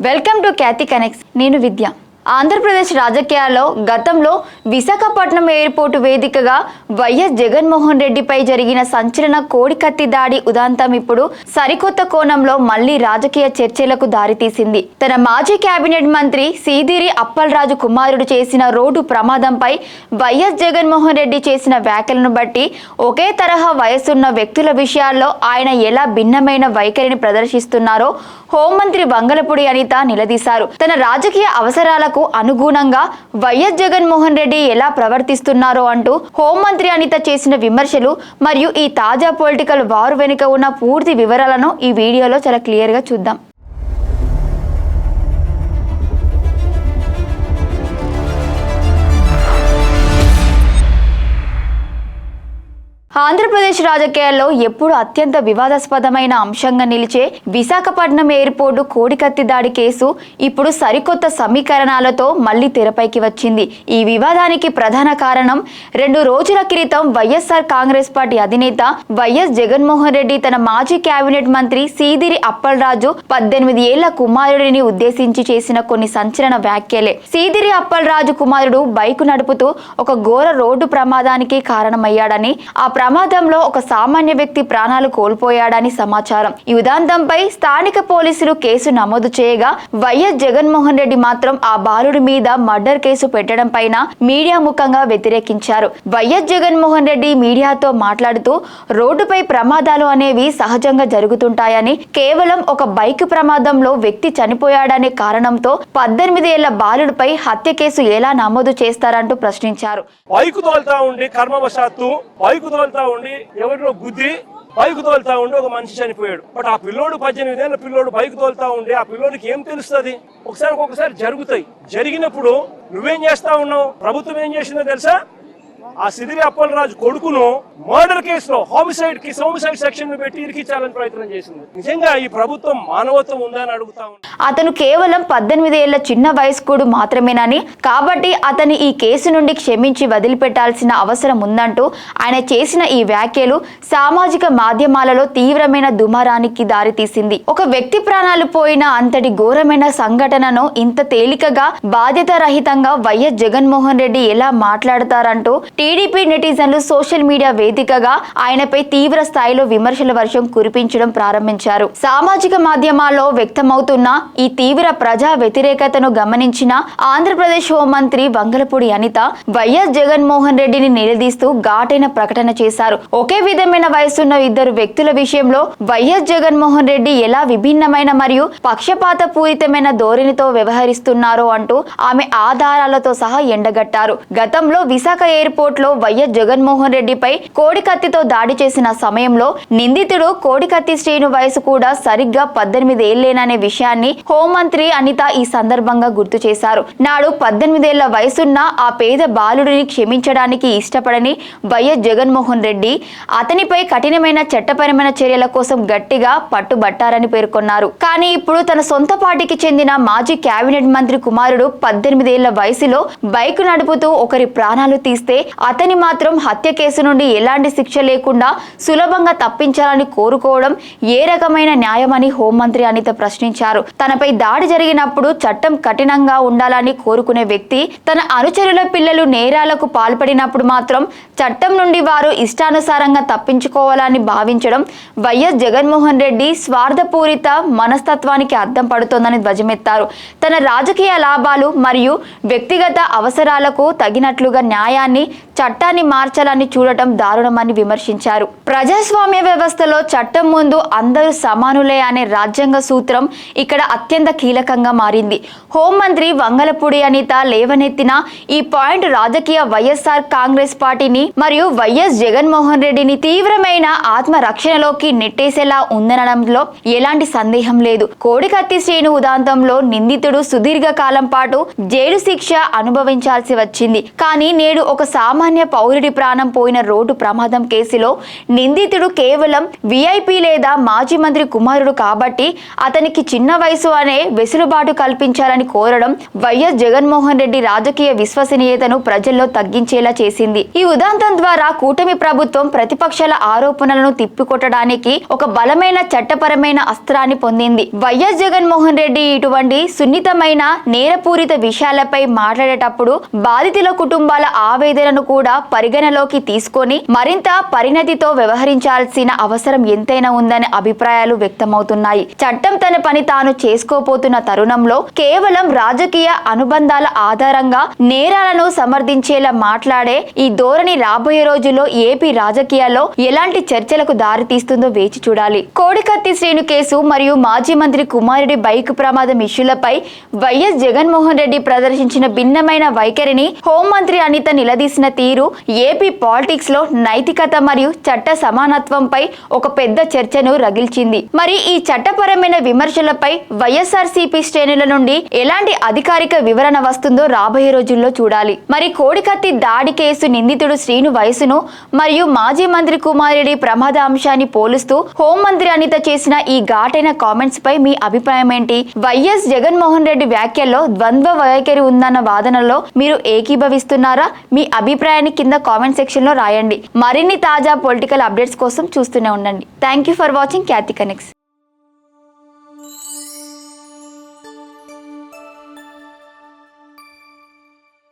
Welcome to Khyati connects. నేను విద్య. ఆంధ్రప్రదేశ్ రాజకీయాల్లో గతంలో విశాఖపట్నం ఎయిర్పోర్టు వేదికగా వైఎస్ జగన్మోహన్ రెడ్డిపై జరిగిన సంచలన కోడికత్తి దాడి ఉదాంతం ఇప్పుడు సరికొత్త కోణంలో మళ్లీ రాజకీయ చర్చలకు దారితీసింది. తన మాజీ కేబినెట్ మంత్రి సీదిరి అప్పలరాజు కుమారుడు చేసిన రోడ్డు ప్రమాదంపై వైఎస్ జగన్మోహన్ రెడ్డి చేసిన వ్యాఖ్యలను బట్టి ఒకే తరహా వయసున్న వ్యక్తుల విషయాల్లో ఆయన ఎలా భిన్నమైన వైఖరిని ప్రదర్శిస్తున్నారో హోంమంత్రి వంగలపూడి అనిత నిలదీశారు. తన రాజకీయ అవసరాలకు అనుగుణంగా వైఎస్ జగన్మోహన్ రెడ్డి ఎలా ప్రవర్తిస్తున్నారో అంటూ హోంమంత్రి అనిత చేసిన విమర్శలు మరియు ఈ తాజా పొలిటికల్ వారు వెనుక ఉన్న పూర్తి వివరాలను ఈ వీడియోలో చాలా క్లియర్ గా చూద్దాం. ఆంధ్రప్రదేశ్ రాజకీయాల్లో ఎప్పుడు అత్యంత వివాదాస్పదమైన అంశంగా నిలిచే విశాఖపట్నం ఎయిర్పోర్టు కోడికత్తి దాడి కేసు ఇప్పుడు సరికొత్త సమీకరణాలతో మళ్లీ తెరపైకి వచ్చింది. ఈ వివాదానికి ప్రధాన కారణం 2 రోజుల క్రితం వైఎస్ఆర్ కాంగ్రెస్ పార్టీ అధినేత వైఎస్ జగన్మోహన్ రెడ్డి తన మాజీ కేబినెట్ మంత్రి సీదిరి అప్పలరాజు 18 ఏళ్ల కుమారుడిని ఉద్దేశించి చేసిన కొన్ని సంచలన వ్యాఖ్యలే. సీదిరి అప్పలరాజు కుమారుడు బైకు నడుపుతూ ఒక ఘోర రోడ్డు ప్రమాదానికి కారణమయ్యాడని, ఆ ప్రమాదంలో ఒక సామాన్య వ్యక్తి ప్రాణాలు కోల్పోయాడని సమాచారం. ఈ ఉదాంతంపై స్థానిక పోలీసులు కేసు నమోదు చేయగా వైఎస్ జగన్మోహన్ రెడ్డి మాత్రం ఆ బాలుడి మీద మర్డర్ కేసు పెట్టడం పైన మీడియా ముఖంగా వ్యతిరేకించారు. వైఎస్ జగన్మోహన్ రెడ్డి మీడియాతో మాట్లాడుతూ రోడ్డుపై ప్రమాదాలు అనేవి సహజంగా జరుగుతుంటాయని, కేవలం ఒక బైక్ ప్రమాదంలో వ్యక్తి చనిపోయాడనే కారణంతో 18 ఏళ్ల బాలుడిపై హత్య కేసు ఎలా నమోదు చేస్తారంటూ ప్రశ్నించారు. ఉండి ఎవరిలో గుద్ది బైక్ తోలుతా ఉండి ఒక మనిషి చనిపోయాడు. బట్ ఆ పిల్లోడు 18 ఏళ్ల పిల్లోడు బైక్ తోలుతా ఉండి ఆ పిల్లోడికి ఏం తెలుస్తుంది? ఒక్కొక్కసారి జరుగుతాయి. జరిగినప్పుడు నువ్వేం చేస్తా ఉన్నావు? ప్రభుత్వం ఏం చేసిందో తెలుసా? ఆ సిదిరి అప్పలరాజు కొడుకును మర్డర్ కేసులో హోమిసైడ్ సెక్షన్ పెట్టి ఇరికించాలని ప్రయత్నం చేసింది. నిజంగా ఈ ప్రభుత్వం మానవత్వం ఉందా అని అడుగుతా ఉన్నా. అతను కేవలం 18 ఏళ్ల చిన్న వయస్కుడు మాత్రమేనని, కాబట్టి అతని ఈ కేసు నుండి క్షమించి వదిలిపెట్టాల్సిన అవసరం ఉందంటూ ఆయన చేసిన ఈ వ్యాఖ్యలు సామాజిక మాధ్యమాలలో తీవ్రమైన దుమారానికి దారితీసింది. ఒక వ్యక్తి ప్రాణాలు పోయిన అంతటి ఘోరమైన సంఘటనను ఇంత తేలికగా బాధ్యత రహితంగా వైఎస్ జగన్మోహన్ రెడ్డి ఎలా మాట్లాడతారంటూ టీడీపీ నెటిజన్లు సోషల్ మీడియా వేదికగా ఆయనపై తీవ్ర స్థాయిలో విమర్శల వర్షం కురిపించడం ప్రారంభించారు. సామాజిక మాధ్యమాల్లో వ్యక్తమవుతున్న ఈ తీవ్ర ప్రజా వ్యతిరేకతను గమనించిన ఆంధ్రప్రదేశ్ హోంమంత్రి వంగలపూడి అనిత వైఎస్ జగన్మోహన్ రెడ్డిని నిలదీస్తూ ఘాటైన ప్రకటన చేశారు. ఒకే విధమైన వయసున్న 2 వ్యక్తుల విషయంలో వైఎస్ జగన్మోహన్ రెడ్డి ఎలా విభిన్నమైన మరియు పక్షపాత పూరితమైన ధోరణితో వ్యవహరిస్తున్నారో అంటూ ఆమె ఆధారాలతో సహా ఎండగట్టారు. గతంలో విశాఖ ఎయిర్పోర్ట్ లో వైఎస్ జగన్మోహన్ రెడ్డిపై కోడికత్తితో దాడి చేసిన సమయంలో నిందితుడు కోడికత్తి శ్రీను వయసు కూడా సరిగ్గా 18 ఏళ్లేననే విషయాన్ని హోంమంత్రి అనిత ఈ సందర్భంగా గుర్తు చేశారు. నాడు 18 ఏళ్ల వయసున్న ఆ పేద బాలుడిని క్షమించడానికి ఇష్టపడని వైఎస్ జగన్మోహన్ రెడ్డి అతనిపై కఠినమైన చట్టపరమైన చర్యల కోసం గట్టిగా పట్టుబట్టారని పేర్కొన్నారు. కానీ ఇప్పుడు తన సొంత పార్టీకి చెందిన మాజీ కేబినెట్ మంత్రి కుమారుడు 18 ఏళ్ల వయసులో బైక్ నడుపుతూ ఒకరి ప్రాణాలు తీస్తే అతని మాత్రం హత్య కేసు నుండి ఎలాంటి శిక్ష లేకుండా సులభంగా తప్పించాలని కోరుకోవడం ఏ రకమైన న్యాయమని హోంమంత్రి అనిత ప్రశ్నించారు. తనపై దాడి జరిగినప్పుడు చట్టం కఠినంగా ఉండాలని కోరుకునే వ్యక్తి తన అనుచరుల పిల్లలు నేరాలకు పాల్పడినప్పుడు మాత్రం చట్టం నుండి వారు ఇష్టానుసారంగా తప్పించుకోవాలని భావించడం వైఎస్ జగన్మోహన్ రెడ్డి స్వార్థపూరిత మనస్తత్వానికి అద్దం పడుతోందని ధ్వజమెత్తారు. తన రాజకీయ లాభాలు మరియు వ్యక్తిగత అవసరాలకు తగినట్లుగా న్యాయాన్ని చట్టాన్ని మార్చాలని చూడటం దారుణమని విమర్శించారు. ప్రజాస్వామ్య వ్యవస్థలో చట్టం ముందు అందరూ సమానులే అనే రాజ్యాంగ సూత్రం ఇక్కడ అత్యంత కీలకంగా మారింది. హోంమంత్రి వంగలపూడి అనిత లేవనెత్తిన ఈ పాయింట్ రాజకీయ వైఎస్ఆర్ కాంగ్రెస్ పార్టీని మరియు వైఎస్ జగన్మోహన్ రెడ్డిని తీవ్రమైన ఆత్మరక్షణలోకి నెట్టేసేలా ఉందనడంలో ఎలాంటి సందేహం లేదు. కోడికత్తి శ్రీను ఉదాంతంలో నిందితుడు సుదీర్ఘ కాలం పాటు జైలు శిక్ష అనుభవించాల్సి వచ్చింది. కానీ నేడు ఒక సామాన్య పౌరుడి ప్రాణం పోయిన రోడ్డు ప్రమాదం కేసులో నిందితుడు కేవలం విఐపి లేదా మాజీ మంత్రి కుమారుడు కాబట్టి అతనికి చిన్న వయసు అనే వెసులుబాటు కల్పించాలని కోరడం వైఎస్ జగన్మోహన్ రెడ్డి రాజకీయ విశ్వసనీయతను ప్రజల్లో తగ్గించేలా చేసింది. ఈ ఉదాంతం ద్వారా కూటమి ప్రభుత్వం ప్రతిపక్షాల ఆరోపణలను తిప్పికొట్టడానికి ఒక బలమైన చట్టపరమైన అస్త్రాన్ని పొందింది. వైఎస్ జగన్మోహన్ రెడ్డి ఇటువంటి సున్నితమైన నేరపూరిత విషయాలపై మాట్లాడేటప్పుడు బాధితుల కుటుంబాల ఆవేదనను కూడా పరిగణలోకి తీసుకొని మరింత పరిణతితో వ్యవహరించాల్సిన అవసరం ఎంతైనా ఉందనే అభిప్రాయాలు వ్యక్తమవుతున్నాయి. చట్టం తన పని తాను చేసుకోపోతున్న తరుణంలో కేవలం రాజకీయ అనుబంధాల ఆధారంగా నేరాలను సమర్థించేలా మాట్లాడే ఈ ధోరణి రాబోయే రోజుల్లో ఏపీ రాజకీయాల్లో ఎలాంటి చర్చలకు దారితీస్తుందో వేచి చూడాలి. కోడికత్తి శ్రీను కేసు మరియు మాజీ మంత్రి కుమారుడి బైక్ ప్రమాదం ఇష్యూలపై వైఎస్ జగన్మోహన్ రెడ్డి ప్రదర్శించిన భిన్నమైన వైఖరిని హోంమంత్రి అనిత నిలదీసిన తీరు ఏపీ పాలిటిక్స్ లో నైతికత మరియు చట్ట సమానత్వంపై ఒక పెద్ద చర్చను రగిల్చింది. మరి ఈ చట్టపరమైన విమర్శలపై వైఎస్ఆర్సీపీ శ్రేణుల నుండి ఎలాంటి అధికారిక వివరణ వస్తుందో రాబోయే రోజుల్లో చూడాలి. మరి కోడికత్తి దాడి కేసు నిందితుడు శ్రీను వయసును మరియు మాజీ మంత్రి కుమారుడి ప్రమాద అంశాన్ని పోలుస్తూ హోంమంత్రి అనిత చేసిన ఈ ఘాటైన కామెంట్స్ పై మీ అభిప్రాయం ఏంటి? వైఎస్ జగన్మోహన్ రెడ్డి వ్యాఖ్యల్లో ద్వంద్వ వైఖరి ఉందన్న వాదనలో మీరు ఏకీభవిస్తున్నారా? మీ అభిప్రాయాన్ని కింద కామెంట్ సెక్షన్ లో రాయండి. మరిన్ని తాజా పొలిటికల్ అప్డేట్స్ కోసం చూస్తూనే ఉండండి. Thank you for watching Khyati connects.